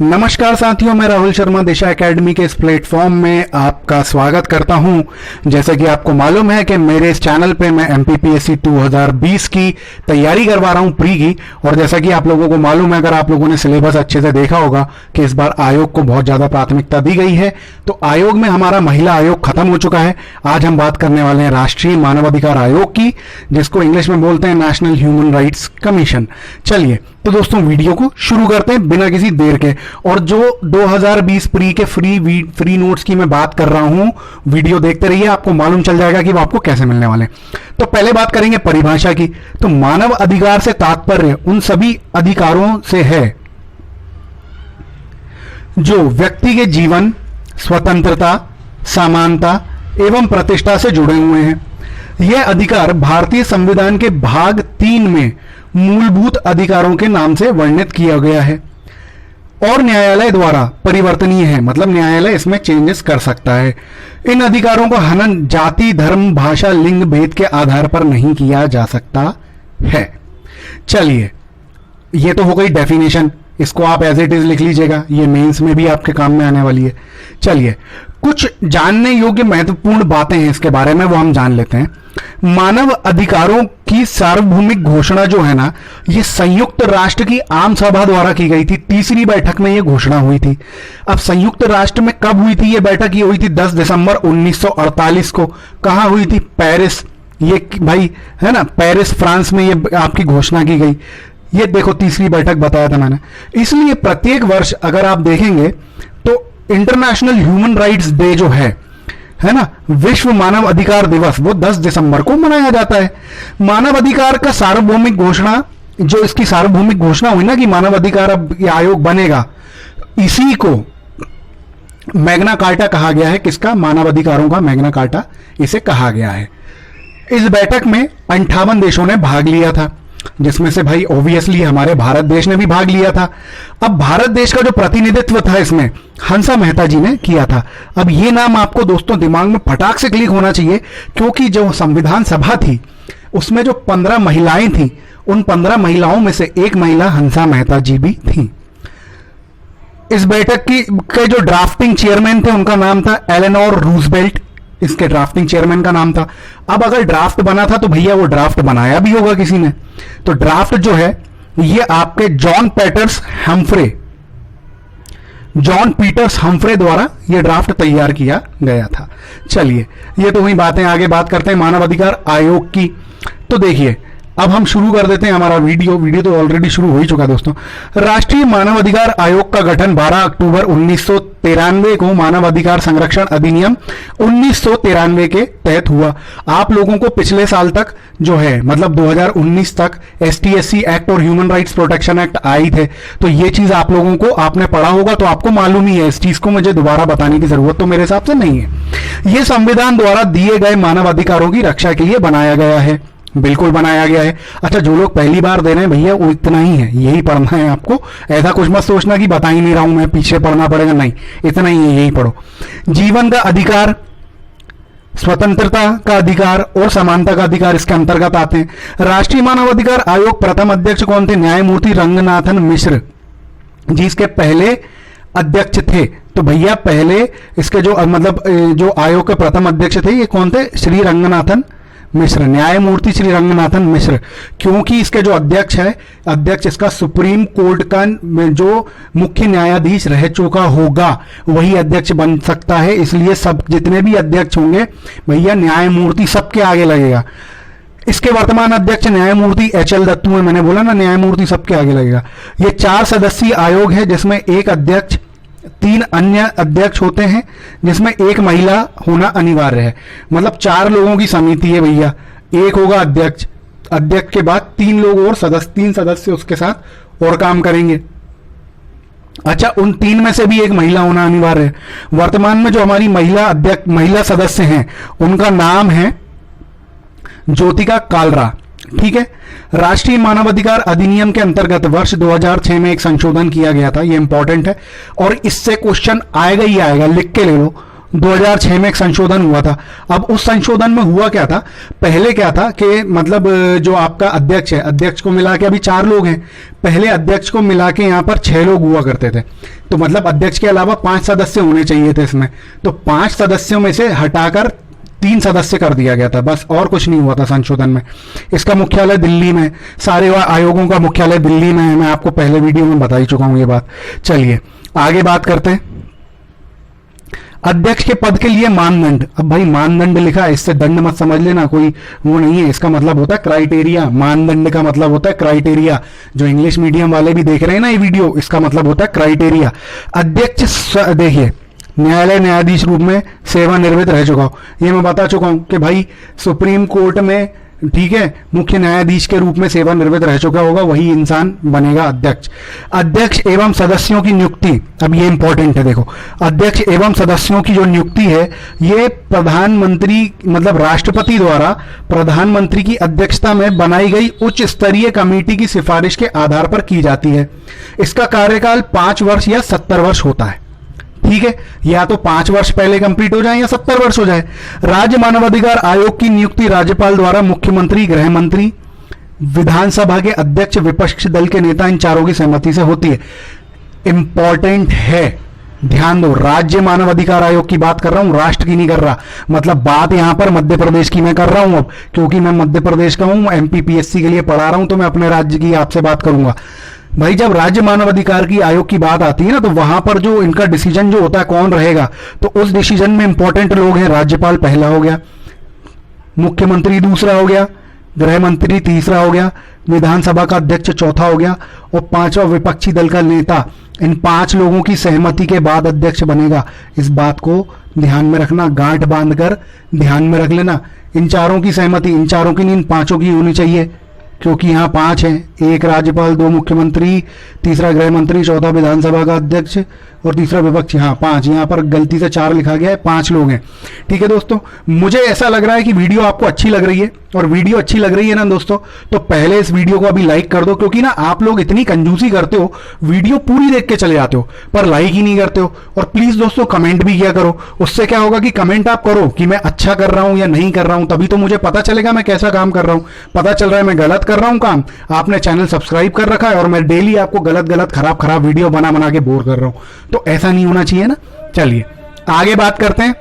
नमस्कार साथियों, मैं राहुल शर्मा दिशा एकेडमी के इस प्लेटफॉर्म में आपका स्वागत करता हूं। जैसे कि आपको मालूम है कि मेरे इस चैनल पे मैं एमपीपीएससी 2020 की तैयारी करवा रहा हूं प्री की। और जैसा कि आप लोगों को मालूम है, अगर आप लोगों ने सिलेबस अच्छे से देखा होगा कि इस बार आयोग को बहुत ज्यादा प्राथमिकता दी गई है। तो आयोग में हमारा महिला आयोग खत्म हो चुका है। आज हम बात करने वाले हैं राष्ट्रीय मानवाधिकार आयोग की, जिसको इंग्लिश में बोलते हैं नेशनल ह्यूमन राइट्स कमीशन। चलिए तो दोस्तों, वीडियो को शुरू करते हैं बिना किसी देर के। और जो 2020 प्री के फ्री नोट्स की मैं बात कर रहा हूं, वीडियो देखते रहिए, आपको मालूम चल जाएगा कि वो आपको कैसे मिलने वाले। तो पहले बात करेंगे परिभाषा की। तो मानव अधिकार से तात्पर्य उन सभी अधिकारों से है जो व्यक्ति के जीवन, स्वतंत्रता, समानता एवं प्रतिष्ठा से जुड़े हुए हैं। यह अधिकार भारतीय संविधान के भाग 3 में मूलभूत अधिकारों के नाम से वर्णित किया गया है और न्यायालय द्वारा परिवर्तनीय है, मतलब न्यायालय इसमें चेंजेस कर सकता है। इन अधिकारों का हनन जाति, धर्म, भाषा, लिंग भेद के आधार पर नहीं किया जा सकता है। चलिए, ये तो हो गई डेफिनेशन, इसको आप एज इट इज लिख लीजिएगा, ये मेंस में भी आपके काम में आने वाली है। चलिए, कुछ जानने योग्य महत्वपूर्ण बातें हैं इसके बारे में, वो हम जान लेते हैं। मानव अधिकारों की सार्वभौमिक घोषणा जो है ना, ये संयुक्त राष्ट्र की आम सभा द्वारा की गई थी। तीसरी बैठक में ये घोषणा हुई थी। अब संयुक्त राष्ट्र में कब हुई थी ये बैठक? ये हुई थी 10 दिसंबर 1948 को। कहां हुई थी? पेरिस। ये भाई है ना, पेरिस फ्रांस में ये आपकी घोषणा की गई। ये देखो, तीसरी बैठक बताया था मैंने। इसलिए प्रत्येक वर्ष अगर आप देखेंगे तो इंटरनेशनल ह्यूमन राइट्स डे जो है ना, विश्व मानव अधिकार दिवस, वो 10 दिसंबर को मनाया जाता है। मानव अधिकार का सार्वभौमिक घोषणा, जो इसकी सार्वभौमिक घोषणा हुई ना कि मानव अधिकार अब ये आयोग बनेगा, इसी को मैग्ना कार्टा कहा गया है। किसका? मानव अधिकारों का मैग्ना कार्टा इसे कहा गया है। इस बैठक में 58 देशों ने भाग लिया था, जिसमें से भाई ऑब्वियसली हमारे भारत देश ने भी भाग लिया था। अब भारत देश का जो प्रतिनिधित्व था इसमें हंसा मेहता जी ने किया था। अब ये नाम आपको दोस्तों दिमाग में फटाक से क्लिक होना चाहिए, क्योंकि जो संविधान सभा थी उसमें जो 15 महिलाएं थी, उन 15 महिलाओं में से एक महिला हंसा मेहता जी भी थी। इस बैठक के जो ड्राफ्टिंग चेयरमैन थे उनका नाम था एलेनोर रूजवेल्ट। इसके ड्राफ्टिंग चेयरमैन का नाम था। अब अगर ड्राफ्ट बना था तो भैया वो ड्राफ्ट बनाया भी होगा किसी ने। तो ड्राफ्ट जो है ये आपके जॉन पीटर्स हम्फ्रे द्वारा ये ड्राफ्ट तैयार किया गया था। चलिए, ये तो हुई बातें। आगे बात करते हैं मानव अधिकार आयोग की। तो देखिए, अब हम शुरू कर देते हैं हमारा वीडियो तो ऑलरेडी शुरू हो ही चुका है दोस्तों। राष्ट्रीय मानव अधिकार आयोग का गठन 12 अक्टूबर 1993 को मानव अधिकार संरक्षण अधिनियम 1993 के तहत हुआ। आप लोगों को पिछले साल तक जो है, मतलब 2019 तक ST/SC एक्ट और ह्यूमन राइट्स प्रोटेक्शन एक्ट आई थे। तो ये चीज आप लोगों को आपने पढ़ा होगा, तो आपको मालूम ही है। इस चीज को मुझे दोबारा बताने की जरूरत तो मेरे हिसाब से नहीं है। यह संविधान द्वारा दिए गए मानव अधिकारों की रक्षा के लिए बनाया गया है। बिल्कुल बनाया गया है। अच्छा, जो लोग पहली बार दे रहे हैं भैया, वो इतना ही है, यही पढ़ना है आपको। ऐसा कुछ मत सोचना कि बता ही नहीं रहा हूं मैं, पीछे पढ़ना पड़ेगा, नहीं, इतना ही है, यही पढ़ो। जीवन का अधिकार, स्वतंत्रता का अधिकार और समानता का अधिकार इसके अंतर्गत आते हैं। राष्ट्रीय मानव अधिकार आयोग प्रथम अध्यक्ष कौन थे? न्यायमूर्ति रंगनाथन मिश्र जी इसके पहले अध्यक्ष थे। तो भैया पहले इसके जो मतलब जो आयोग के प्रथम अध्यक्ष थे, ये कौन थे? श्री रंगनाथन मिश्र, न्यायमूर्ति श्री रंगनाथन मिश्र। क्योंकि इसके जो अध्यक्ष है, अध्यक्ष इसका सुप्रीम कोर्ट का जो मुख्य न्यायाधीश रह चुका होगा वही अध्यक्ष बन सकता है। इसलिए सब जितने भी अध्यक्ष होंगे भैया, न्यायमूर्ति सबके आगे लगेगा। इसके वर्तमान अध्यक्ष न्यायमूर्ति HL दत्तू है। मैंने बोला ना, न्यायमूर्ति सबके आगे लगेगा। ये 4 सदस्यीय आयोग है, जिसमें एक अध्यक्ष, 3 अन्य अध्यक्ष होते हैं, जिसमें एक महिला होना अनिवार्य है। मतलब 4 लोगों की समिति है भैया। एक होगा अध्यक्ष, अध्यक्ष के बाद 3 लोग और 3 सदस्य उसके साथ और काम करेंगे। अच्छा, उन 3 में से भी एक महिला होना अनिवार्य है। वर्तमान में जो हमारी महिला सदस्य हैं, उनका नाम है ज्योतिका कालरा। ठीक है। राष्ट्रीय मानवाधिकार अधिनियम के अंतर्गत वर्ष 2006 में एक संशोधन किया गया था, ये इंपॉर्टेंट है और इससे क्वेश्चन आएगा ही आएगा, लिख के ले लो। 2006 में एक संशोधन हुआ था। अब उस संशोधन में हुआ क्या था, पहले क्या था कि मतलब जो आपका अध्यक्ष है, अध्यक्ष को मिला के अभी 4 लोग हैं, पहले अध्यक्ष को मिला के यहाँ पर 6 लोग हुआ करते थे। तो मतलब अध्यक्ष के अलावा 5 सदस्य होने चाहिए थे इसमें, तो 5 सदस्यों में से हटाकर 3 सदस्य कर दिया गया था, बस, और कुछ नहीं हुआ था संशोधन में। इसका मुख्यालय दिल्ली में, सारे आयोगों का मुख्यालय दिल्ली में है, मैं आपको पहले वीडियो में बता ही चुका हूं ये बात। चलिए आगे बात करते हैं। अध्यक्ष के पद के लिए मानदंड। अब भाई मानदंड लिखा है, इससे दंड मत समझ लेना, कोई वो नहीं है, इसका मतलब होता है क्राइटेरिया। मानदंड का मतलब होता है क्राइटेरिया। जो इंग्लिश मीडियम वाले भी देख रहे हैं ना ये वीडियो, इसका मतलब होता है क्राइटेरिया। अध्यक्ष देखिए, न्यायालय न्यायाधीश रूप में सेवानिवृत्त रह चुका हूं, ये मैं बता चुका हूं कि भाई सुप्रीम कोर्ट में, ठीक है, मुख्य न्यायाधीश के रूप में सेवानिवृत्त रह चुका होगा, वही इंसान बनेगा अध्यक्ष। अध्यक्ष एवं सदस्यों की नियुक्ति, अब ये इंपॉर्टेंट है, देखो, अध्यक्ष एवं सदस्यों की जो नियुक्ति है ये प्रधानमंत्री मतलब राष्ट्रपति द्वारा प्रधानमंत्री की अध्यक्षता में बनाई गई उच्च स्तरीय कमेटी की सिफारिश के आधार पर की जाती है। इसका कार्यकाल 5 वर्ष या 70 वर्ष होता है, ठीक है, या तो 5 वर्ष पहले कंप्लीट हो जाए या 70 वर्ष हो जाए। राज्य मानवाधिकार आयोग की नियुक्ति राज्यपाल द्वारा मुख्यमंत्री, गृह मंत्री, विधानसभा के अध्यक्ष, विपक्ष दल के नेता, इन चारों की सहमति से होती है। इंपॉर्टेंट है, ध्यान दो, राज्य मानवाधिकार आयोग की बात कर रहा हूं, राष्ट्र की नहीं कर रहा। मतलब बात यहां पर मध्य प्रदेश की मैं कर रहा हूं अब, क्योंकि मैं मध्य प्रदेश का हूं, एमपीपीएससी के लिए पढ़ा रहा हूं, तो मैं अपने राज्य की आपसे बात करूंगा। भाई जब राज्य मानवाधिकार की आयोग की बात आती है ना, तो वहां पर जो इनका डिसीजन जो होता है कौन रहेगा, तो उस डिसीजन में इंपॉर्टेंट लोग हैं, राज्यपाल पहला हो गया, मुख्यमंत्री दूसरा हो गया, गृह मंत्री तीसरा हो गया, विधानसभा का अध्यक्ष चौथा हो गया, और 5वां विपक्षी दल का नेता। इन 5 लोगों की सहमति के बाद अध्यक्ष बनेगा। इस बात को ध्यान में रखना, गांठ बांधकर ध्यान में रख लेना। इन चारों की सहमति, इन चारों की नहीं, इन 5 की होनी चाहिए, क्योंकि यहां 5 हैं, 1 राज्यपाल, 2 मुख्यमंत्री, तीसरा गृह मंत्री, चौथा विधानसभा का अध्यक्ष और तीसरा विपक्ष। हाँ 5, यहां पर गलती से 4 लिखा गया है, 5 लोग हैं। ठीक है दोस्तों, मुझे ऐसा लग रहा है कि वीडियो आपको अच्छी लग रही है, और वीडियो अच्छी लग रही है ना दोस्तों, तो पहले इस वीडियो को अभी लाइक कर दो, क्योंकि ना आप लोग इतनी कंजूसी करते हो, वीडियो पूरी देख के चले जाते हो पर लाइक ही नहीं करते हो। और प्लीज दोस्तों कमेंट भी किया करो, उससे क्या होगा कि कमेंट आप करो कि मैं अच्छा कर रहा हूं या नहीं कर रहा हूं, तभी तो मुझे पता चलेगा मैं कैसा काम कर रहा हूं। पता चल रहा है मैं गलत कर रहा हूं काम, आपने चैनल सब्सक्राइब कर रखा है और मैं डेली आपको गलत खराब वीडियो बना के बोर कर रहा हूं, तो ऐसा नहीं होना चाहिए ना। चलिए आगे बात करते हैं,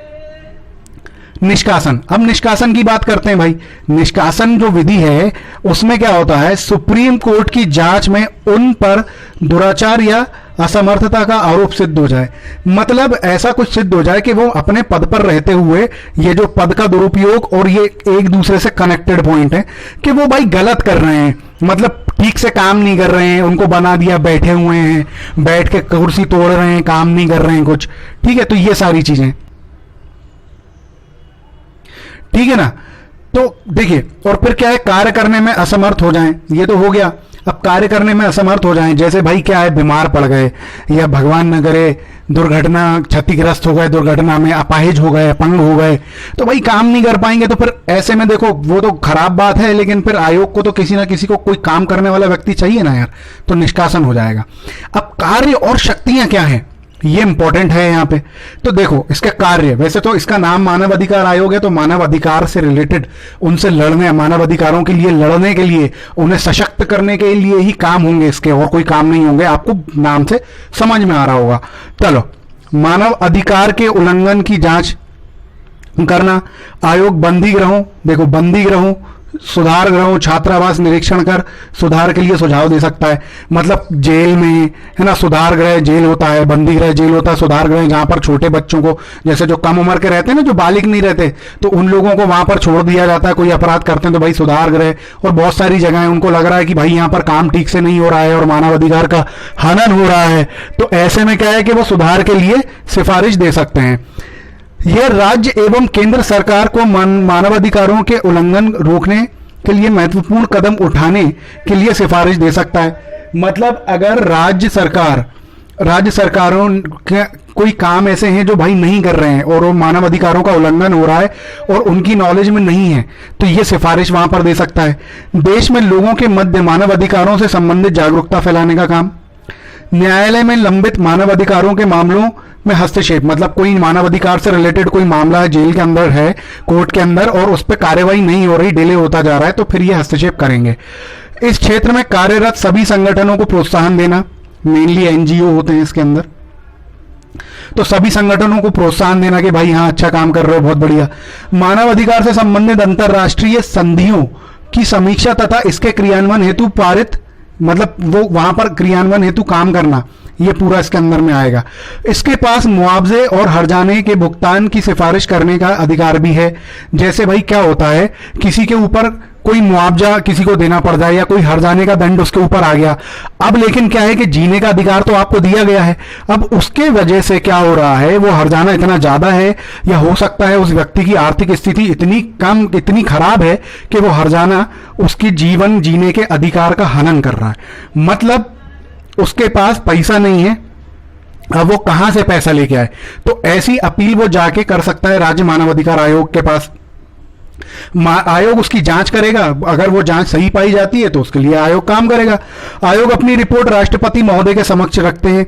निष्कासन। अब निष्कासन की बात करते हैं भाई। निष्कासन जो विधि है उसमें क्या होता है, सुप्रीम कोर्ट की जांच में उन पर दुराचार या असमर्थता का आरोप सिद्ध हो जाए, मतलब ऐसा कुछ सिद्ध हो जाए कि वो अपने पद पर रहते हुए ये जो पद का दुरुपयोग, और ये एक दूसरे से कनेक्टेड पॉइंट है कि वो भाई गलत कर रहे हैं, मतलब ठीक से काम नहीं कर रहे हैं, उनको बना दिया बैठे हुए हैं, बैठ के कुर्सी तोड़ रहे हैं, काम नहीं कर रहे हैं कुछ, ठीक है, तो ये सारी चीजें, ठीक है ना। तो देखिए, और फिर क्या है, कार्य करने में असमर्थ हो जाएं, ये तो हो गया। अब कार्य करने में असमर्थ हो जाएं, जैसे भाई क्या है, बीमार पड़ गए या भगवान न करे दुर्घटना, क्षतिग्रस्त हो गए, दुर्घटना में अपाहिज हो गए, अपंग हो गए, तो भाई काम नहीं कर पाएंगे। तो फिर ऐसे में देखो, वो तो खराब बात है, लेकिन फिर आयोग को तो किसी ना किसी को कोई काम करने वाला व्यक्ति चाहिए ना यार, तो निष्कासन हो जाएगा। अब कार्य और शक्तियां क्या है, ये इंपॉर्टेंट है यहां पे। तो देखो इसके कार्य, वैसे तो इसका नाम मानव अधिकार आयोग है, तो मानव अधिकार से रिलेटेड, उनसे लड़ने, मानव अधिकारों के लिए लड़ने के लिए, उन्हें सशक्त करने के लिए ही काम होंगे इसके, और कोई काम नहीं होंगे, आपको नाम से समझ में आ रहा होगा। चलो, मानव अधिकार के उल्लंघन की जांच करना, आयोग बंदी गृहों, देखो बंदी गृहों, सुधार गृहों, छात्रावास निरीक्षण कर सुधार के लिए सुझाव दे सकता है। मतलब जेल में है ना, सुधार गृह जेल होता है, बंदी गृह जेल होता है, सुधार गृह जहां पर छोटे बच्चों को, जैसे जो कम उम्र के रहते हैं ना, जो बालिग नहीं रहते, तो उन लोगों को वहां पर छोड़ दिया जाता है, कोई अपराध करते हैं तो भाई सुधार गृह। और बहुत सारी जगहें उनको लग रहा है कि भाई यहाँ पर काम ठीक से नहीं हो रहा है और मानव अधिकार का हनन हो रहा है, तो ऐसे में क्या है कि वो सुधार के लिए सिफारिश दे सकते हैं। यह राज्य एवं केंद्र सरकार को मानवाधिकारों के उल्लंघन रोकने के लिए महत्वपूर्ण कदम उठाने के लिए सिफारिश दे सकता है। मतलब अगर राज्य सरकारों के कोई काम ऐसे हैं जो भाई नहीं कर रहे हैं और वो मानव अधिकारों का उल्लंघन हो रहा है और उनकी नॉलेज में नहीं है, तो ये सिफारिश वहां पर दे सकता है। देश में लोगों के मध्य मानव अधिकारों से संबंधित जागरूकता फैलाने का काम, न्यायालय में लंबित मानवाधिकारों के मामलों में हस्तक्षेप, मतलब कोई मानवाधिकार से रिलेटेड कोई मामला है, जेल के अंदर है, कोर्ट के अंदर, और उस पर कार्यवाही नहीं हो रही, डिले होता जा रहा है, तो फिर ये हस्तक्षेप करेंगे। इस क्षेत्र में कार्यरत सभी संगठनों को प्रोत्साहन देना, मेनली एनजीओ होते हैं इसके अंदर, तो सभी संगठनों को प्रोत्साहन देना कि भाई हाँ अच्छा काम कर रहे हो, बहुत बढ़िया। मानवाधिकार से संबंधित अंतरराष्ट्रीय संधियों की समीक्षा तथा इसके क्रियान्वयन हेतु पारित, मतलब वो वहां पर क्रियान्वयन हेतु काम करना, ये पूरा इसके अंदर में आएगा। इसके पास मुआवजे और हर्जाने के भुगतान की सिफारिश करने का अधिकार भी है। जैसे भाई क्या होता है, किसी के ऊपर कोई मुआवजा किसी को देना पड़ जाए या कोई हर्जाने का दंड उसके ऊपर आ गया, अब लेकिन क्या है कि जीने का अधिकार तो आपको दिया गया है, अब उसके वजह से क्या हो रहा है, वो हर्जाना इतना ज्यादा है, या हो सकता है उस व्यक्ति की आर्थिक स्थिति इतनी कम, इतनी खराब है कि वो हर्जाना उसकी जीवन जीने के अधिकार का हनन कर रहा है। मतलब उसके पास पैसा नहीं है, अब वो कहां से पैसा लेके आए, तो ऐसी अपील वो जाके कर सकता है राज्य मानवाधिकार आयोग के पास। आयोग उसकी जांच करेगा, अगर वो जांच सही पाई जाती है तो उसके लिए आयोग काम करेगा। आयोग अपनी रिपोर्ट राष्ट्रपति महोदय के समक्ष रखते हैं,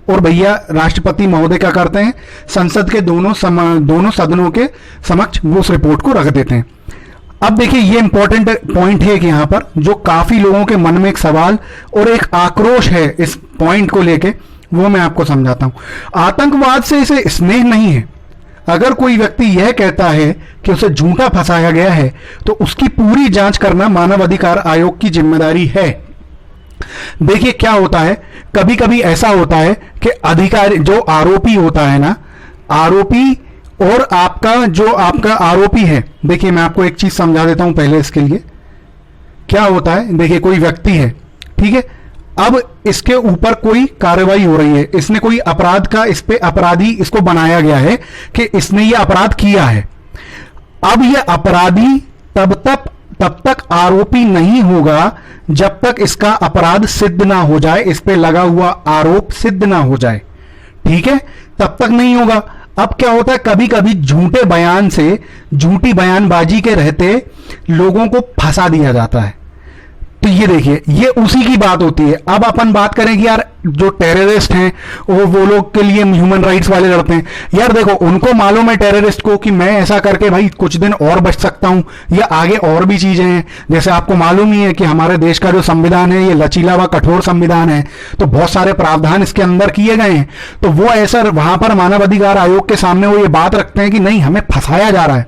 और भैया राष्ट्रपति महोदय क्या करते हैं, संसद के दोनों सदनों के समक्ष वो उस रिपोर्ट को रख देते हैं। अब देखिए ये इंपॉर्टेंट पॉइंट है कि यहां पर जो काफी लोगों के मन में एक सवाल और एक आक्रोश है इस पॉइंट को लेके, वो मैं आपको समझाता हूं। आतंकवाद से इसे स्नेह नहीं है। अगर कोई व्यक्ति यह कहता है कि उसे झूठा फंसाया गया है, तो उसकी पूरी जांच करना मानवाधिकार आयोग की जिम्मेदारी है। देखिए क्या होता है, कभी कभी ऐसा होता है कि अधिकारी जो आरोपी होता है ना, आरोपी और आपका आरोपी है, देखिए मैं आपको एक चीज समझा देता हूं पहले इसके लिए। क्या होता है, देखिए कोई व्यक्ति है, ठीक है, अब इसके ऊपर कोई कार्रवाई हो रही है, इसने कोई अपराध का, इस पे अपराधी इसको बनाया गया है कि इसने ये अपराध किया है। अब ये अपराधी तब तक आरोपी नहीं होगा जब तक इसका अपराध सिद्ध ना हो जाए, इस पे लगा हुआ आरोप सिद्ध ना हो जाए, ठीक है, तब तक नहीं होगा। अब क्या होता है, कभी कभी झूठे बयान से, झूठी बयानबाजी के रहते लोगों को फंसा दिया जाता है। तो ये देखिए ये उसी की बात होती है। अब अपन बात करें कि यार जो टेररिस्ट हैं वो लोग के लिए ह्यूमन राइट्स वाले लड़ते हैं, यार देखो उनको मालूम है टेररिस्ट को कि मैं ऐसा करके भाई कुछ दिन और बच सकता हूं, या आगे और भी चीजें हैं। जैसे आपको मालूम ही है कि हमारे देश का जो संविधान है ये लचीला व कठोर संविधान है, तो बहुत सारे प्रावधान इसके अंदर किए गए हैं। तो वो ऐसा वहां पर मानवाधिकार आयोग के सामने वो ये बात रखते हैं कि नहीं हमें फंसाया जा रहा है।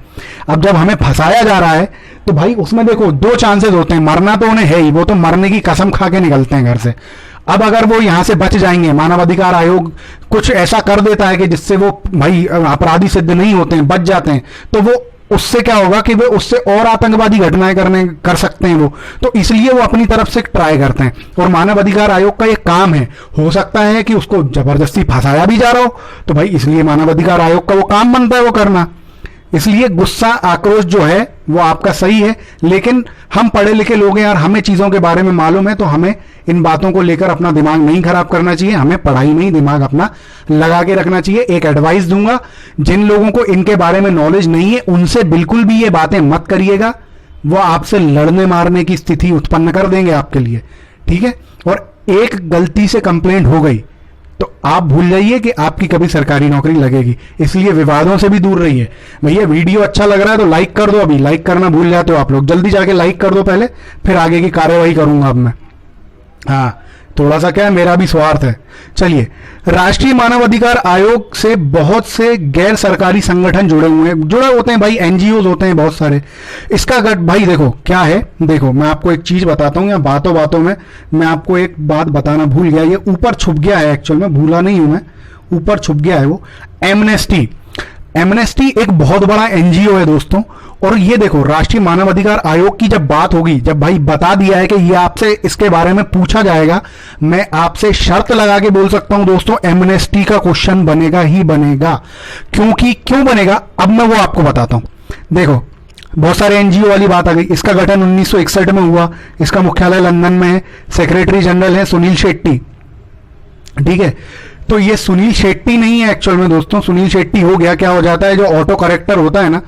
अब जब हमें फंसाया जा रहा है तो भाई उसमें देखो दो चांसेस होते हैं, मरना तो उन्हें है ही, वो तो मरने की कसम खा के निकलते हैं घर से। अब अगर वो यहां से बच जाएंगे, मानवाधिकार आयोग कुछ ऐसा कर देता है कि जिससे वो भाई अपराधी सिद्ध नहीं होते हैं, बच जाते हैं, तो वो उससे क्या होगा कि वे उससे और आतंकवादी घटनाएं कर सकते हैं वो, तो इसलिए वो अपनी तरफ से ट्राई करते हैं। और मानवाधिकार आयोग का ये काम है, हो सकता है कि उसको जबरदस्ती फंसाया भी जा रहा हो, तो भाई इसलिए मानवाधिकार आयोग का वो काम बनता है वो करना। इसलिए गुस्सा आक्रोश जो है वो आपका सही है, लेकिन हम पढ़े लिखे लोग हैं यार, हमें चीजों के बारे में मालूम है, तो हमें इन बातों को लेकर अपना दिमाग नहीं खराब करना चाहिए, हमें पढ़ाई में ही दिमाग अपना लगा के रखना चाहिए। एक एडवाइस दूंगा, जिन लोगों को इनके बारे में नॉलेज नहीं है उनसे बिल्कुल भी ये बातें मत करिएगा, वो आपसे लड़ने मारने की स्थिति उत्पन्न कर देंगे आपके लिए, ठीक है। और एक गलती से कंप्लेंट हो गई तो आप भूल जाइए कि आपकी कभी सरकारी नौकरी लगेगी। इसलिए विवादों से भी दूर रहिए। भैया वीडियो अच्छा लग रहा है तो लाइक कर दो, अभी लाइक करना भूल जाते हो आप लोग, जल्दी जाके लाइक कर दो पहले, फिर आगे की कार्यवाही करूंगा अब मैं। हाँ थोड़ा सा क्या है, मेरा भी स्वार्थ है। चलिए, राष्ट्रीय मानवाधिकार आयोग से बहुत से गैर सरकारी संगठन जुड़े होते हैं भाई, एनजीओ होते हैं बहुत सारे। इसका भाई देखो क्या है, देखो मैं आपको एक चीज बताता हूं, या बातों बातों में मैं आपको एक बात बताना भूल गया, ये ऊपर छुप गया है, एक्चुअल में भूला नहीं हूं मैं, ऊपर छुप गया है वो। एमनेस्टी एक बहुत बड़ा एनजीओ है दोस्तों, और ये देखो राष्ट्रीय मानवाधिकार आयोग की जब बात होगी, जब भाई बता दिया है कि ये आपसे इसके बारे में पूछा जाएगा, मैं आपसे शर्त लगा के बोल सकता हूं दोस्तों, एमनेस्टी का क्वेश्चन बनेगा ही बनेगा। क्यों बनेगा, अब मैं वो आपको बताता हूं। देखो बहुत सारे एनजीओ वाली बात आ गई। इसका गठन 1961 में हुआ, इसका मुख्यालय लंदन में है, सेक्रेटरी जनरल है सुनील शेट्टी, ठीक है। तो ये सुनील शेट्टी नहीं है एक्चुअल में दोस्तों, सुनील शेट्टी हो गया, क्या हो जाता है जो ऑटो करेक्टर होता है ना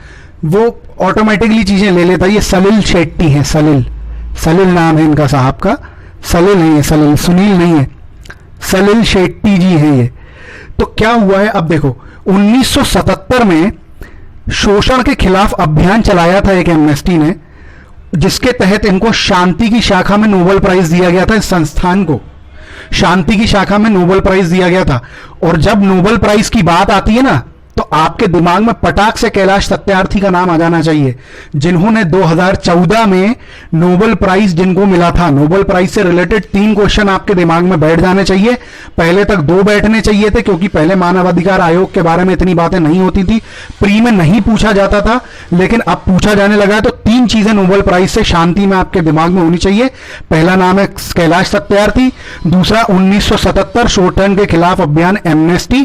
वो ऑटोमेटिकली चीजें ले लेता है, ये सलिल शेट्टी है, सलिल नाम है इनका साहब का, सलिल नहीं है, सुनील नहीं है, सलिल शेट्टी जी हैं ये। तो क्या हुआ है अब देखो, 1977 में शोषण के खिलाफ अभियान चलाया था एक एमनेस्टी ने, जिसके तहत इनको शांति की शाखा में नोबेल प्राइज दिया गया था। इस संस्थान को शांति की शाखा में नोबेल प्राइज दिया गया था। और जब नोबेल प्राइज की बात आती है ना, तो आपके दिमाग में पटाख से कैलाश सत्यार्थी का नाम आ जाना चाहिए, जिन्होंने 2014 में नोबेल प्राइज जिनको मिला था। नोबेल प्राइज से रिलेटेड 3 क्वेश्चन आपके दिमाग में बैठ जाने चाहिए। पहले तक 2 बैठने चाहिए थे, क्योंकि पहले मानवाधिकार आयोग के बारे में इतनी बातें नहीं होती थी, प्री में नहीं पूछा जाता था, लेकिन अब पूछा जाने लगा है। तो 3 चीजें नोबेल प्राइज से शांति में आपके दिमाग में होनी चाहिए। पहला नाम है कैलाश सत्यार्थी, दूसरा 1977 शोषण के खिलाफ अभियान एमनेस्टी,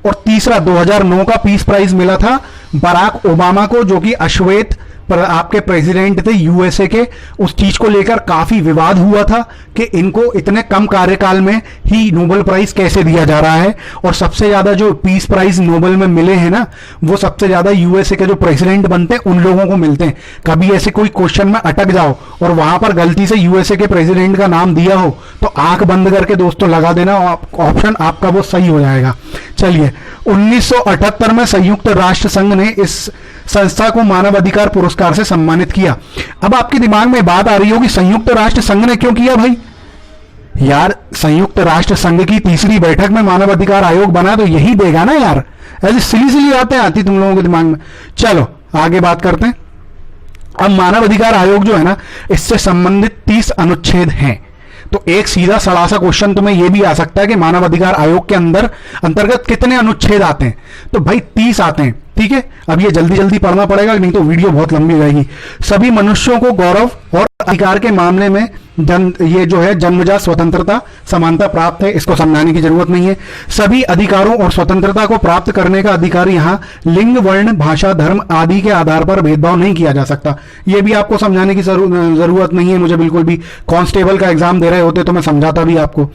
और तीसरा 2009 का पीस प्राइज मिला था बराक ओबामा को, जो कि अश्वेत आपके प्रेसिडेंट थे यूएसए के। उस चीज को लेकर काफी विवाद हुआ था कि इनको इतने कम कार्यकाल में ही नोबेल प्राइज कैसे दिया जा रहा है। और सबसे ज्यादा जो पीस प्राइज नोबेल में मिले हैं ना, वो सबसे ज्यादा यूएसए के जो प्रेसिडेंट बनते हैं उन लोगों को मिलते हैं। कभी ऐसे कोई क्वेश्चन में अटक जाओ और वहां पर गलती से यूएसए के प्रेसिडेंट का नाम दिया हो, तो आंख बंद करके दोस्तों लगा देना, ऑप्शन आपका वो सही हो जाएगा। चलिए, 1978 में संयुक्त राष्ट्र संघ ने इस संस्था को मानव अधिकार पुरस्कार से सम्मानित किया। अब आपके दिमाग में बात आ रही होगी, संयुक्त राष्ट्र संघ ने क्यों किया भाई? यार, संयुक्त राष्ट्र संघ की 3री बैठक में मानव अधिकार आयोग बना, तो यही देगा ना यार। ऐसी सिली सिली बातें आती तुम लोगों के दिमाग में। चलो आगे बात करते हैं। अब मानव अधिकार आयोग जो है ना, इससे संबंधित 30 अनुच्छेद हैं। तो एक सीधा सड़ा सा क्वेश्चन तुम्हें यह भी आ सकता है कि मानव अधिकार आयोग के अंतर्गत कितने अनुच्छेद आते हैं? तो भाई 30 आते हैं। ठीक है, अब ये जल्दी जल्दी पढ़ना पड़ेगा, नहीं तो वीडियो बहुत लंबी रहेगी। सभी मनुष्यों को गौरव और अधिकार के मामले में ये जो है जन्मजात स्वतंत्रता समानता प्राप्त है, इसको समझाने की जरूरत नहीं है। सभी अधिकारों और स्वतंत्रता को प्राप्त करने का अधिकार यहाँ लिंग, वर्ण, भाषा, धर्म आदि के आधार पर भेदभाव नहीं किया जा सकता। ये भी आपको समझाने की जरूरत नहीं है मुझे बिल्कुल भी। कांस्टेबल का एग्जाम दे रहे होते तो मैं समझाता भी आपको।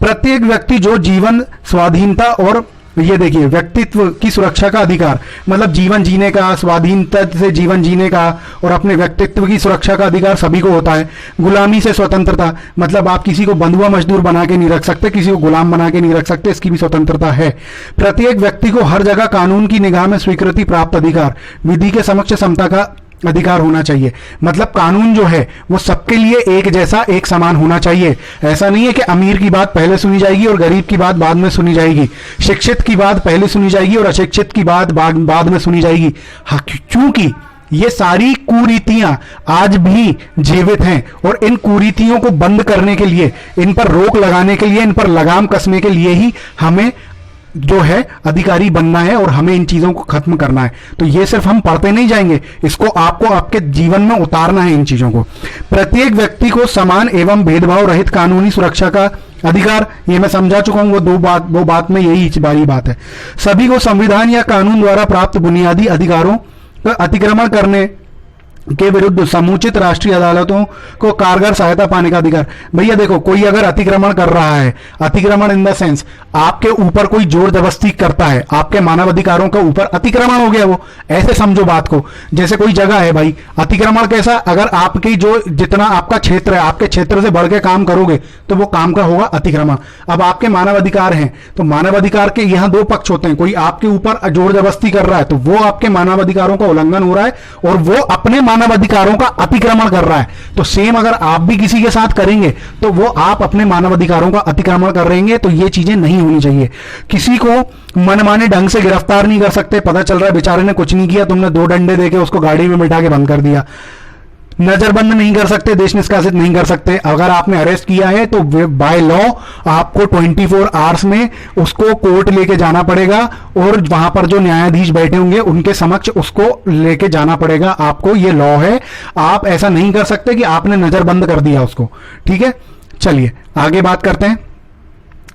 प्रत्येक व्यक्ति जो जीवन स्वाधीनता और ये देखिए व्यक्तित्व की सुरक्षा का अधिकार, मतलब जीवन जीने का, स्वाधीनता से जीवन जीने का और अपने व्यक्तित्व की सुरक्षा का अधिकार सभी को होता है। गुलामी से स्वतंत्रता, मतलब आप किसी को बंधुआ मजदूर बना के नहीं रख सकते, किसी को गुलाम बना के नहीं रख सकते, इसकी भी स्वतंत्रता है। प्रत्येक व्यक्ति को हर जगह कानून की निगाह में स्वीकृति प्राप्त अधिकार, विधि के समक्ष समता का अधिकार होना चाहिए। मतलब कानून जो है वो सबके लिए एक जैसा, एक समान होना चाहिए। ऐसा नहीं है कि अमीर की बात पहले सुनी जाएगी और गरीब की बात बाद में सुनी जाएगी, शिक्षित की बात पहले सुनी जाएगी और अशिक्षित की बात बाद में सुनी जाएगी। हाँ, क्योंकि ये सारी कुरीतियां आज भी जीवित हैं और इन कुरीतियों को बंद करने के लिए, इन पर रोक लगाने के लिए, इन पर लगाम कसने के लिए ही हमें जो है अधिकारी बनना है और हमें इन चीजों को खत्म करना है। तो ये सिर्फ हम पढ़ते नहीं जाएंगे, इसको आपको आपके जीवन में उतारना है इन चीजों को। प्रत्येक व्यक्ति को समान एवं भेदभाव रहित कानूनी सुरक्षा का अधिकार, ये मैं समझा चुका हूं, वो बात में यही बड़ी बात है। सभी को संविधान या कानून द्वारा प्राप्त बुनियादी अधिकारों का अतिक्रमण करने के विरुद्ध समुचित राष्ट्रीय अदालतों को कारगर सहायता पाने का अधिकार। भैया देखो, कोई अगर अतिक्रमण कर रहा है, अतिक्रमण इन द सेंस आपके ऊपर कोई जोर जबरदस्ती करता है, आपके मानव अधिकारों के ऊपर अतिक्रमण हो गया, वो ऐसे समझो बात को। जैसे कोई जगह है भाई, अतिक्रमण कैसा, अगर आपकी जो जितना आपका क्षेत्र है, आपके क्षेत्र से बढ़ के काम करोगे तो वो काम का होगा अतिक्रमण। अब आपके मानव अधिकार हैं, तो मानव अधिकार के यहाँ 2 पक्ष होते हैं। कोई आपके ऊपर जोर जबरदस्ती कर रहा है तो वो आपके मानव अधिकारों का उल्लंघन हो रहा है और वो अपने मानव अधिकारों का अतिक्रमण कर रहा है। तो सेम अगर आप भी किसी के साथ करेंगे तो वो आप अपने मानव अधिकारों का अतिक्रमण कर रहे हैं। तो ये चीजें नहीं होनी चाहिए। किसी को मनमाने ढंग से गिरफ्तार नहीं कर सकते। पता चल रहा है बेचारे ने कुछ नहीं किया, तुमने 2 डंडे देके उसको गाड़ी में बिठा के बंद कर दिया। नजरबंद नहीं कर सकते, देश निष्कासित नहीं कर सकते। अगर आपने अरेस्ट किया है तो बाय लॉ आपको 24 आवर्स में उसको कोर्ट लेके जाना पड़ेगा और वहां पर जो न्यायाधीश बैठे होंगे उनके समक्ष उसको लेके जाना पड़ेगा आपको। ये लॉ है, आप ऐसा नहीं कर सकते कि आपने नजरबंद कर दिया उसको। ठीक है, चलिए आगे बात करते हैं।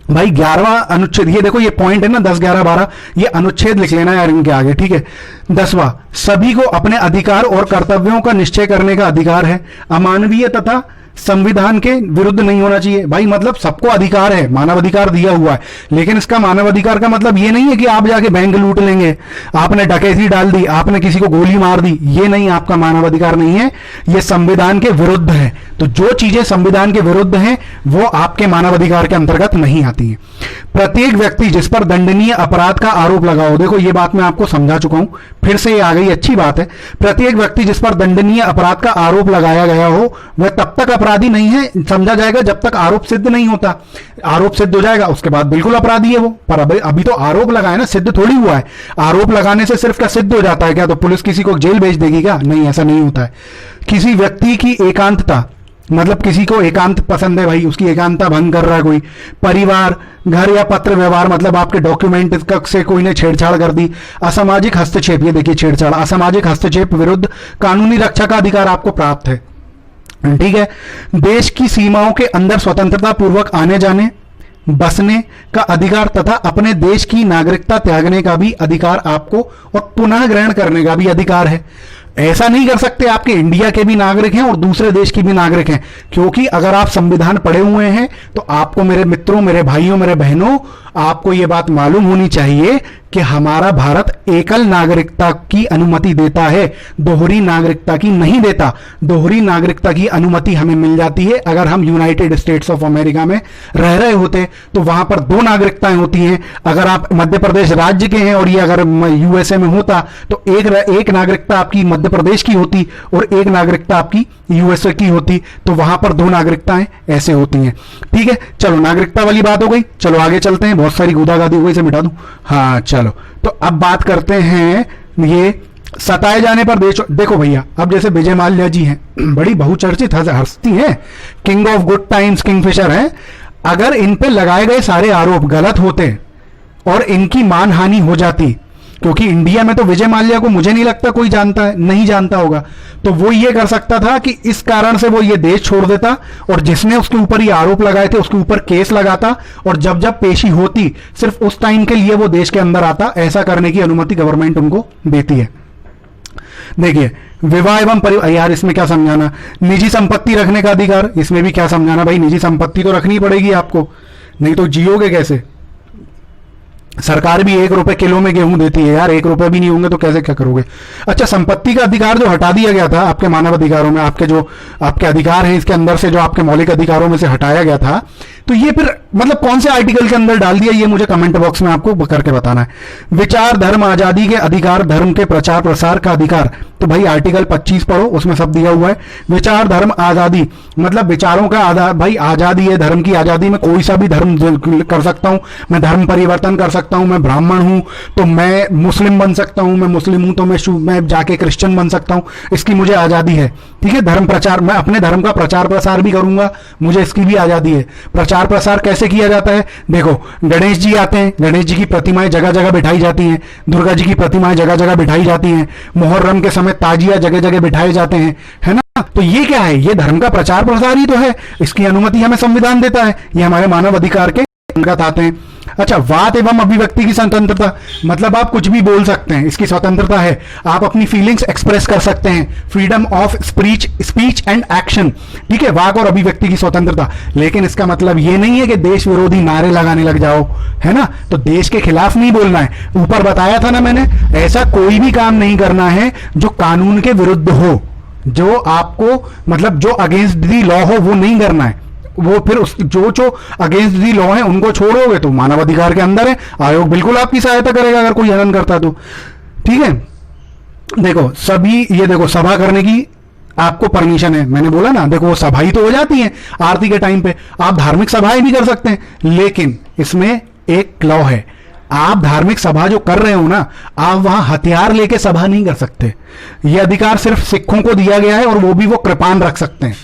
भाई 11वां अनुच्छेद, ये देखो ये पॉइंट है ना 10, 11, 12, ये अनुच्छेद लिख लेना यार इनके आगे। ठीक है, 10वां, सभी को अपने अधिकार और कर्तव्यों का निश्चय करने का अधिकार है। अमानवीय तथा संविधान के विरुद्ध नहीं होना चाहिए। भाई मतलब सबको अधिकार है, मानव अधिकार दिया हुआ है, लेकिन इसका मानव अधिकार का मतलब ये नहीं है कि आप जाके बैंक लूट लेंगे, आपने डकैती डाल दी, आपने किसी को गोली मार दी, ये नहीं आपका मानव अधिकार नहीं है, ये संविधान के विरुद्ध है। तो जो चीजें संविधान के विरुद्ध हैं वो आपके मानव अधिकार के अंतर्गत नहीं आती हैं। प्रत्येक व्यक्ति जिस पर दंडनीय अपराध का आरोप लगा हो, देखो ये बात मैं आपको समझा चुका हूं, फिर से ये आ गई, अच्छी बात है। प्रत्येक व्यक्ति जिस पर दंडनीय अपराध का आरोप लगाया गया हो वह तब तक अपराधी नहीं है समझा जाएगा जब तक आरोप सिद्ध नहीं होता। आरोप सिद्ध हो जाएगा उसके बाद बिल्कुल अपराधी है वो, पर अभी तो आरोप लगाए ना, सिद्ध थोड़ी हुआ है। आरोप लगाने से सिर्फ क्या सिद्ध हो जाता है क्या? तो पुलिस किसी को जेल भेज देगी क्या? नहीं, ऐसा नहीं होता है। किसी व्यक्ति की एकांतता, मतलब किसी को एकांत पसंद है भाई, उसकी एकांतता भंग कर रहा है कोई, परिवार, घर या पत्र व्यवहार, मतलब आपके डॉक्यूमेंट से कोई ने छेड़छाड़ कर दी, असामाजिक हस्तक्षेप, ये देखिए छेड़छाड़, असामाजिक हस्तक्षेप विरुद्ध कानूनी रक्षा का अधिकार आपको प्राप्त है। ठीक है। देश की सीमाओं के अंदर स्वतंत्रता पूर्वक आने जाने, बसने का अधिकार तथा अपने देश की नागरिकता त्यागने का भी अधिकार आपको और पुनः ग्रहण करने का भी अधिकार है। ऐसा नहीं कर सकते आपके इंडिया के भी नागरिक हैं और दूसरे देश के भी नागरिक हैं, क्योंकि अगर आप संविधान पढ़े हुए हैं तो आपको, मेरे मित्रों, मेरे भाइयों, मेरे बहनों, आपको यह बात मालूम होनी चाहिए कि हमारा भारत एकल नागरिकता की अनुमति देता है, दोहरी नागरिकता की नहीं देता। दोहरी नागरिकता की अनुमति हमें मिल जाती है अगर हम यूनाइटेड स्टेट्स ऑफ अमेरिका में रह रहे होते, तो वहां पर दो नागरिकताएं होती हैं। अगर आप मध्य प्रदेश राज्य के हैं और ये अगर यूएसए में होता तो एक नागरिकता आपकी मध्य प्रदेश की होती और एक नागरिकता आपकी यूएसए की होती, तो वहां पर दो नागरिकताएं ऐसे होती हैं। ठीक है, चलो नागरिकता वाली बात हो गई, चलो आगे चलते हैं। बहुत सारी गुदागादी हो गई, इसे मिटा दूं। हाँ चलो, तो अब बात करते हैं ये सताए जाने पर देश। देखो भैया, अब जैसे विजय माल्या जी हैं, बड़ी बहुचर्चित हस्ती हैं, king of good times, Kingfisher हैं। अगर इन पे लगाए गए सारे आरोप गलत होते और इनकी मानहानि हो जाती, क्योंकि इंडिया में तो विजय माल्या को मुझे नहीं लगता कोई जानता है, नहीं जानता होगा, तो वो ये कर सकता था कि इस कारण से वो ये देश छोड़ देता और जिसने उसके ऊपर ये आरोप लगाए थे उसके ऊपर केस लगाता, और जब जब पेशी होती सिर्फ उस टाइम के लिए वो देश के अंदर आता। ऐसा करने की अनुमति गवर्नमेंट उनको देती है। देखिए, विवाह एवं परिवार, यार इसमें क्या समझाना, निजी संपत्ति रखने का अधिकार, इसमें भी क्या समझाना भाई, निजी संपत्ति तो रखनी पड़ेगी आपको, नहीं तो जियोगे कैसे? सरकार भी 1 रुपए किलो में गेहूं देती है यार, 1 रुपए भी नहीं होंगे तो कैसे क्या करोगे? अच्छा, संपत्ति का अधिकार जो हटा दिया गया था आपके मानव अधिकारों में, आपके जो आपके अधिकार हैं इसके अंदर से, जो आपके मौलिक अधिकारों में से हटाया गया था, तो ये फिर मतलब कौन से आर्टिकल के अंदर डाल दिया, ये मुझे कमेंट बॉक्स में आपको करके बताना है। विचार धर्म आजादी के अधिकार, धर्म के प्रचार प्रसार का अधिकार, तो भाई आर्टिकल 25 पढ़ो, उसमें सब दिया हुआ है। विचार धर्म आजादी मतलब विचारों का आधार, भाई आजादी है, धर्म की आजादी, में कोई सा भी धर्म कर सकता हूं, मैं धर्म परिवर्तन कर सकता हूं, मैं ब्राह्मण हूं तो मैं मुस्लिम बन सकता हूं, मैं मुस्लिम हूं तो मैं जाके क्रिश्चियन बन सकता हूं, इसकी मुझे आजादी है। ठीक है, धर्म प्रचार, मैं अपने धर्म का प्रचार प्रसार भी करूंगा, मुझे इसकी भी आजादी है। प्रचार प्रसार कैसे किया जाता है? देखो, गणेश जी आते हैं, गणेश जी की प्रतिमाएं जगह जगह बिठाई जाती हैं, दुर्गा जी की प्रतिमाएं जगह जगह बिठाई जाती हैं, मुहर्रम के समय ताजिया जगह जगह बिठाए जाते हैं, है ना? तो ये क्या है? ये धर्म का प्रचार प्रसार ही तो है, इसकी अनुमति हमें संविधान देता है, ये हमारे मानव अधिकार के अंतर्गत आते हैं। अच्छा, वाद एवं अभिव्यक्ति की स्वतंत्रता, मतलब आप कुछ भी बोल सकते हैं, इसकी स्वतंत्रता है, आप अपनी फीलिंग्स एक्सप्रेस कर सकते हैं, freedom of speech and action. ठीक है, वाक और अभिव्यक्ति की स्वतंत्रता, लेकिन इसका मतलब ये नहीं है कि देश विरोधी नारे लगाने लग जाओ, है ना? तो देश के खिलाफ नहीं बोलना है। ऊपर बताया था ना मैंने, ऐसा कोई भी काम नहीं करना है जो कानून के विरुद्ध हो, जो आपको मतलब जो अगेंस्ट दी लॉ हो, वो नहीं करना है। वो फिर उस जो अगेंस्ट दी लॉ है उनको छोड़ोगे तो मानव अधिकार के अंदर है, आयोग बिल्कुल आपकी सहायता करेगा अगर कोई हनन करता तो। ठीक है, देखो सभी, ये देखो सभा करने की आपको परमिशन है, मैंने बोला ना, देखो वो सभा ही तो हो जाती है आरती के टाइम पे, आप धार्मिक सभाएं भी कर सकते हैं, लेकिन इसमें एक क्लॉ है, आप धार्मिक सभा जो कर रहे हो ना, आप वहां हथियार लेके सभा नहीं कर सकते। यह अधिकार सिर्फ सिखों को दिया गया है और वो भी वो कृपान रख सकते हैं।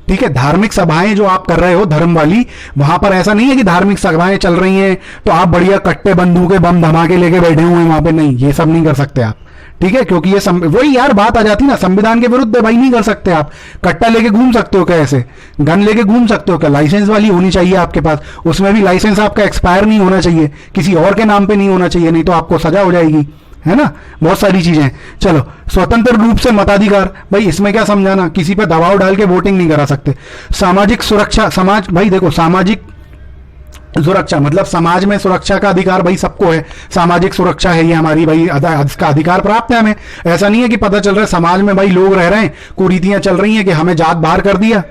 ठीक है, धार्मिक सभाएं जो आप कर रहे हो धर्म वाली, वहां पर ऐसा नहीं है कि धार्मिक सभाएं चल रही हैं तो आप बढ़िया कट्टे बंदूकें बम धमाके लेके बैठे हुए हैं वहां पे, नहीं, ये सब नहीं कर सकते आप। ठीक है, क्योंकि ये वही यार बात आ जाती ना, संविधान के विरुद्ध है भाई, नहीं कर सकते आप। कट्टा लेके घूम सकते हो क्या? ऐसे गन लेके घूम सकते हो क्या? लाइसेंस वाली होनी चाहिए आपके पास, उसमें भी लाइसेंस आपका एक्सपायर नहीं होना चाहिए, किसी और के नाम पे नहीं होना चाहिए, नहीं तो आपको सजा हो जाएगी, है ना, बहुत सारी चीजें हैं। चलो, स्वतंत्र रूप से मताधिकार, भाई इसमें क्या समझाना, किसी पे दबाव डाल के वोटिंग नहीं करा सकते। सामाजिक सुरक्षा, समाज, भाई देखो सामाजिक सुरक्षा मतलब समाज में सुरक्षा का अधिकार भाई सबको है, सामाजिक सुरक्षा है ये हमारी भाई, इसका अधिकार प्राप्त है हमें। ऐसा नहीं है कि पता चल रहा है समाज में भाई लोग रह रहे हैं, कुरीतियां चल रही हैं कि हमें जात बाहर कर दिया,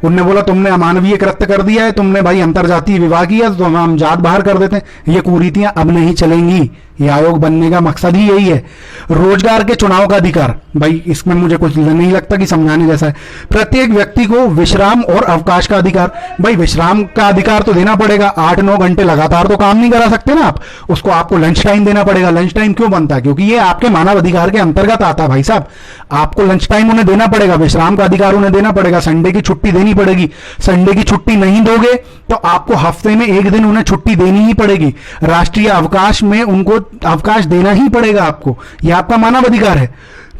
उनने बोला तुमने अमानवीय कृत्य कर दिया है, तुमने भाई अंतरजातीय विवाह किया तो हम जात बाहर कर देते हैं। ये कुरीतियां अब नहीं चलेंगी, ये आयोग बनने का मकसद ही यही है। रोजगार के चुनाव का अधिकार, भाई इसमें मुझे कुछ नहीं लगता कि समझाने जैसा है। प्रत्येक व्यक्ति को विश्राम और अवकाश का अधिकार, भाई विश्राम का अधिकार तो देना पड़ेगा, 8-9 घंटे लगातार तो काम नहीं करा सकते ना आप, उसको आपको लंच टाइम देना पड़ेगा। लंच टाइम क्यों बनता है, क्योंकि ये आपके मानव अधिकार के अंतर्गत आता है भाई साहब, आपको लंच टाइम उन्हें देना पड़ेगा, विश्राम का अधिकार उन्हें देना पड़ेगा, संडे की छुट्टी देनी पड़ेगी। संडे की छुट्टी नहीं दोगे तो आपको हफ्ते में एक दिन उन्हें छुट्टी देनी ही पड़ेगी, राष्ट्रीय अवकाश में उनको अवकाश देना ही पड़ेगा आपको, यह आपका मानव अधिकार है,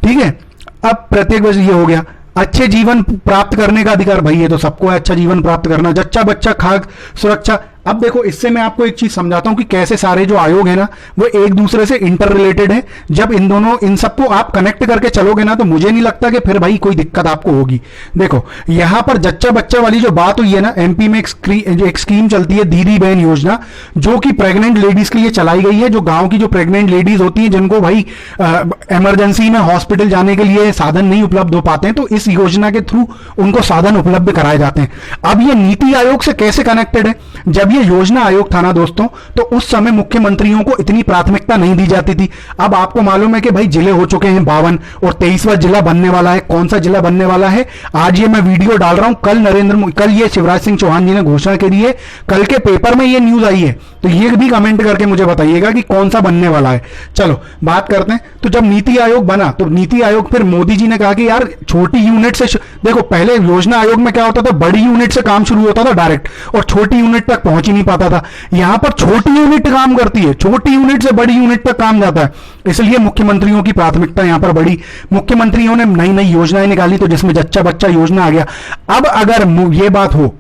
ठीक है। अब प्रत्येक वर्ष ये हो गया। अच्छे जीवन प्राप्त करने का अधिकार, भाई ये तो सबको है अच्छा जीवन प्राप्त करना। जच्चा बच्चा खाद्य सुरक्षा, अब देखो इससे मैं आपको एक चीज समझाता हूं कि कैसे सारे जो आयोग है ना वो एक दूसरे से इंटर रिलेटेड है। जब इन सबको आप कनेक्ट करके चलोगे ना तो मुझे नहीं लगता कि फिर भाई कोई दिक्कत आपको होगी। देखो यहां पर जच्चा बच्चा वाली जो बात हुई है ना, एमपी में एक स्कीम चलती है दीदी बहन योजना, जो कि प्रेग्नेंट लेडीज के लिए चलाई गई है, जो गांव की जो प्रेग्नेंट लेडीज होती हैं जिनको भाई इमरजेंसी में हॉस्पिटल जाने के लिए साधन नहीं उपलब्ध हो पाते हैं, तो इस योजना के थ्रू उनको साधन उपलब्ध कराए जाते हैं। अब ये नीति आयोग से कैसे कनेक्टेड है, जब ये योजना आयोग था ना दोस्तों, तो उस समय मुख्यमंत्रियों को इतनी प्राथमिकता नहीं दी जाती थी। अब आपको मालूम है कि भाई जिले हो चुके हैं 52 और 23वां जिला बनने वाला है। कौन सा जिला बनने वाला है, आज ये मैं वीडियो डाल रहा हूं, कल ये शिवराज सिंह चौहान जी ने घोषणा करी है, कल के पेपर में ये न्यूज आई है, तो ये भी कमेंट करके मुझे बताइएगा कि कौन सा बनने वाला है। चलो बात करते हैं। तो जब नीति आयोग बना तो नीति आयोग, फिर मोदी जी ने कहा कि यार छोटी यूनिट से, देखो पहले योजना आयोग में क्या होता था, बड़ी यूनिट से काम शुरू होता था डायरेक्ट, और छोटी यूनिट तक पहुंच ही नहीं पाता था। यहां पर छोटी यूनिट काम करती है, छोटी यूनिट से बड़ी यूनिट तक काम जाता है, इसलिए मुख्यमंत्रियों की प्राथमिकता यहां पर बढ़ी। मुख्यमंत्रियों ने नई नई योजनाएं निकाली, तो जिसमें जच्चा बच्चा योजना आ गया। अब अगर यह बात हो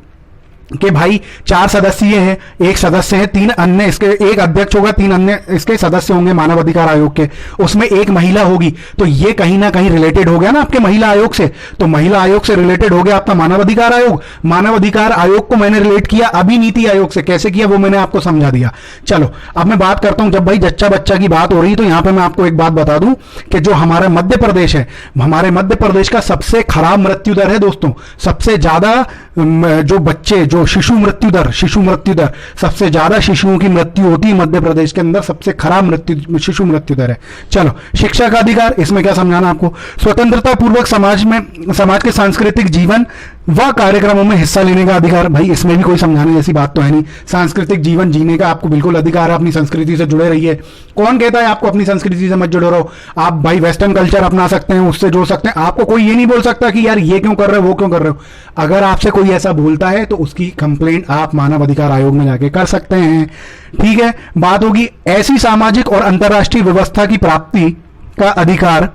कि भाई 4 सदस्यीय है, एक सदस्य है, 3 अन्य, इसके एक अध्यक्ष होगा, 3 अन्य इसके सदस्य होंगे मानव अधिकार आयोग के, उसमें एक महिला होगी, तो ये कहीं ना कहीं रिलेटेड हो गया ना आपके महिला आयोग से, तो महिला आयोग से रिलेटेड हो गया आपका मानव अधिकार आयोग। मानव अधिकार आयोग को मैंने रिलेट किया अभी नीति आयोग से, कैसे किया वो मैंने आपको समझा दिया। चलो अब मैं बात करता हूं, जब भाई जच्चा बच्चा की बात हो रही तो यहां पर मैं आपको एक बात बता दूं कि जो हमारा मध्य प्रदेश है, हमारे मध्य प्रदेश का सबसे खराब मृत्यु दर है दोस्तों, सबसे ज्यादा जो बच्चे, जो शिशु मृत्यु दर सबसे ज्यादा शिशुओं की मृत्यु होती है मध्य प्रदेश के अंदर, सबसे खराब शिशु मृत्यु दर है। चलो शिक्षा का अधिकार, इसमें क्या समझाना आपको, स्वतंत्रता पूर्वक समाज के सांस्कृतिक जीवन व कार्यक्रमों में हिस्सा लेने का अधिकार, भाई इसमें भी कोई समझाने जैसी बात तो है नहीं। सांस्कृतिक जीवन जीने का आपको बिल्कुल अधिकार है, अपनी संस्कृति से जुड़े रहिए। कौन कहता है आपको अपनी संस्कृति से मत जुड़े रहो, आप भाई वेस्टर्न कल्चर अपना सकते हैं, उससे जुड़ सकते हैं, आपको कोई ये नहीं बोल सकता कि यार ये क्यों कर रहे हो वो क्यों कर रहे हो। अगर आपसे कोई ऐसा बोलता है तो उसकी कंप्लेंट आप मानव अधिकार आयोग में जाके कर सकते हैं, ठीक है। बात होगी ऐसी सामाजिक और अंतरराष्ट्रीय व्यवस्था की प्राप्ति का अधिकार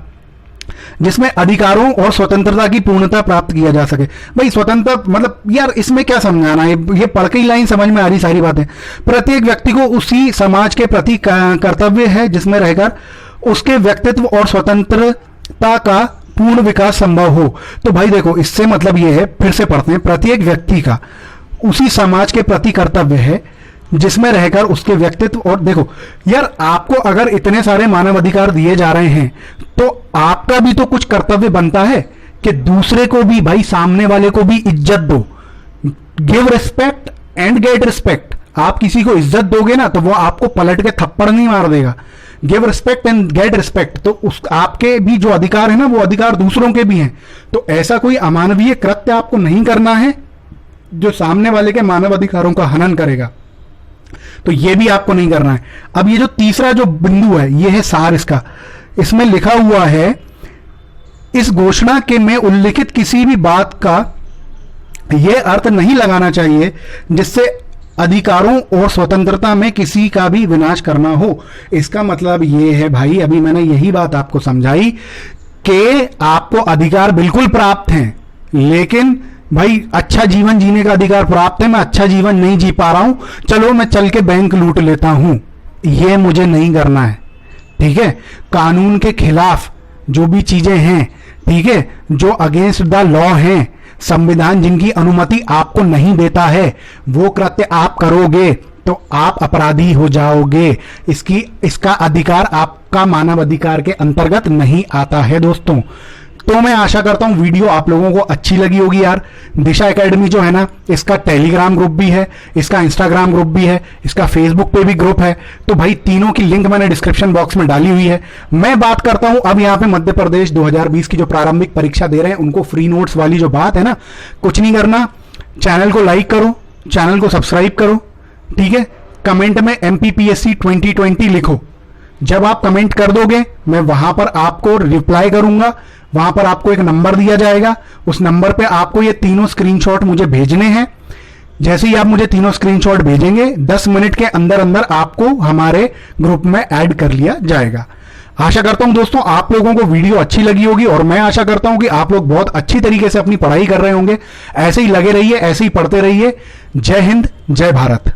जिसमें अधिकारों और स्वतंत्रता की पूर्णता प्राप्त किया जा सके। भाई स्वतंत्रता मतलब यार इसमें क्या समझाना है, ये पढ़ के ही लाइन समझ में आ रही सारी बातें। प्रत्येक व्यक्ति को उसी समाज के प्रति कर्तव्य है जिसमें रहकर उसके व्यक्तित्व और स्वतंत्रता का पूर्ण विकास संभव हो। तो भाई देखो इससे मतलब ये है, फिर से पढ़ते हैं, प्रत्येक व्यक्ति का उसी समाज के प्रति कर्तव्य है जिसमें रहकर उसके व्यक्तित्व, और देखो यार आपको अगर इतने सारे मानव अधिकार दिए जा रहे हैं तो आपका भी तो कुछ कर्तव्य बनता है कि दूसरे को भी, भाई सामने वाले को भी इज्जत दो। Give respect and get respect. आप किसी को इज्जत दोगे ना तो वो आपको पलट के थप्पड़ नहीं मार देगा। Give respect and get respect, तो उस आपके भी जो अधिकार है ना वो अधिकार दूसरों के भी हैं। तो ऐसा कोई अमानवीय कृत्य आपको नहीं करना है जो सामने वाले के मानव अधिकारों का हनन करेगा, तो यह भी आपको नहीं करना है। अब ये जो तीसरा जो बिंदु है ये है सार इसका, इसमें लिखा हुआ है इस घोषणा के में उल्लिखित किसी भी बात का यह अर्थ नहीं लगाना चाहिए जिससे अधिकारों और स्वतंत्रता में किसी का भी विनाश करना हो। इसका मतलब यह है भाई, अभी मैंने यही बात आपको समझाई कि आपको अधिकार बिल्कुल प्राप्त हैं, लेकिन भाई अच्छा जीवन जीने का अधिकार प्राप्त है, मैं अच्छा जीवन नहीं जी पा रहा हूं, चलो मैं चल के बैंक लूट लेता हूं, यह मुझे नहीं करना है। ठीक है, कानून के खिलाफ जो भी चीजें हैं, ठीक है, जो अगेंस्ट द लॉ हैं, संविधान जिनकी अनुमति आपको नहीं देता है, वो कृत्य आप करोगे तो आप अपराधी हो जाओगे। इसका अधिकार आपका मानव अधिकार के अंतर्गत नहीं आता है दोस्तों। तो मैं आशा करता हूं वीडियो आप लोगों को अच्छी लगी होगी यार। दिशा एकेडमी जो है ना, इसका टेलीग्राम ग्रुप भी है, इसका इंस्टाग्राम ग्रुप भी है, इसका फेसबुक पे भी ग्रुप है। तो भाई तीनों की लिंक मैंने डिस्क्रिप्शन बॉक्स में डाली हुई है। मैं बात करता हूं अब यहां पे मध्य प्रदेश 2020 की जो प्रारंभिक परीक्षा दे रहे हैं उनको फ्री नोट्स वाली जो बात है ना, कुछ नहीं करना, चैनल को लाइक करो, चैनल को सब्सक्राइब करो, ठीक है, कमेंट में MPPSC 2020 लिखो। जब आप कमेंट कर दोगे मैं वहां पर आपको रिप्लाई करूंगा। वहां पर आपको एक नंबर दिया जाएगा, उस नंबर पे आपको ये तीनों स्क्रीनशॉट मुझे भेजने हैं। जैसे ही आप मुझे तीनों स्क्रीनशॉट भेजेंगे 10 मिनट के अंदर अंदर आपको हमारे ग्रुप में ऐड कर लिया जाएगा। आशा करता हूं दोस्तों आप लोगों को वीडियो अच्छी लगी होगी और मैं आशा करता हूं कि आप लोग बहुत अच्छी तरीके से अपनी पढ़ाई कर रहे होंगे। ऐसे ही लगे रहिए, ऐसे ही पढ़ते रहिए। जय हिंद, जय भारत।